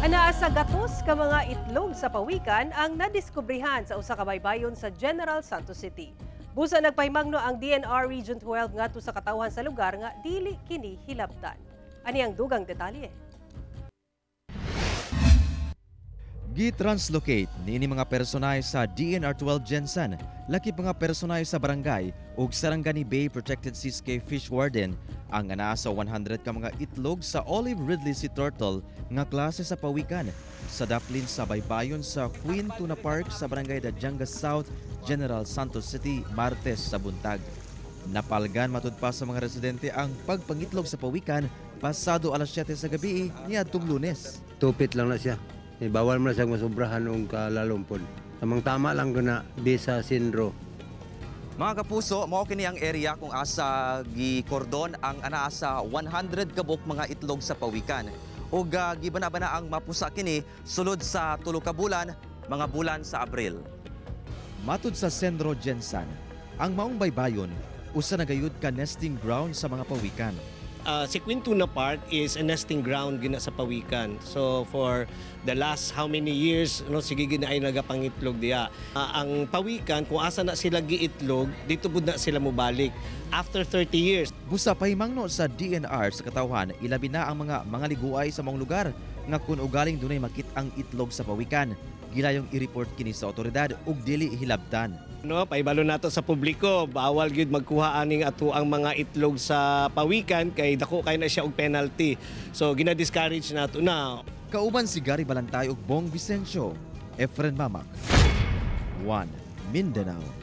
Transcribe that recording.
Anaa sa gatos ka mga itlog sa pawikan ang nadiskubrihan sa usa ka baybayon sa General Santos City. Busa nagpahimangno ang DNR Region 12 ngadto sa katawhan sa lugar nga dili kini hilabtan. Ani ang dugang detalye. Gi-translocate niini mga personay sa DNR 12 Gensan, lakip mga personay sa barangay ug Sarangani Bay Protected Seascape Fish Warden ang anaa sa 100 ka mga itlog sa olive ridley sea turtle nga klase sa pawikan sa daplin sa baybayon sa Queen Tuna Park sa barangay Dajanga South, General Santos City, Martes sa buntag. Napalgan matud pa sa mga residente ang pagpangitlog sa pawikan pasado alas 7 sa gabi niadtong Lunes. Tupit lang na siya. Bawal mo na siyang masobrahan o kalalumpon. Tamang tama lang ko na bisa sinro. Mga kapuso, mao kini ang area kung asa gi-kordon ang anaa sa 100 kabuk mga itlog sa pawikan. Ug gibana-bana ang mapusa kini sulod sa tulo ka bulan, mga bulan sa Abril. Matud sa Sendro Gensan, ang maong baybayon usa na gayud ka nesting ground sa mga pawikan. Si Queen Tuna Park is a nesting ground gina sa pawikan. So for the last how many years, sige gina ay nagapangitlog diya. Ang pawikan, kung asa na sila giitlog, dito bud na sila mobalik after 30 years. Busa pahimangno sa DNR sa katawhan, ilabi na ang mga liguay sa maong lugar nga kun ugaling dunay makit ang itlog sa pawikan. Gilayong i-report kini sa otoridad ug dili hilabtan. Paibalo nato sa publiko, bawal gyud magkuha aning ato ang mga itlog sa pawikan kay dako kay na siya og penalty. So gina-discourage nato na. Kauban si Gary Balantay ug Bong Vicencio, Efren Mamak, 1 Mindanao.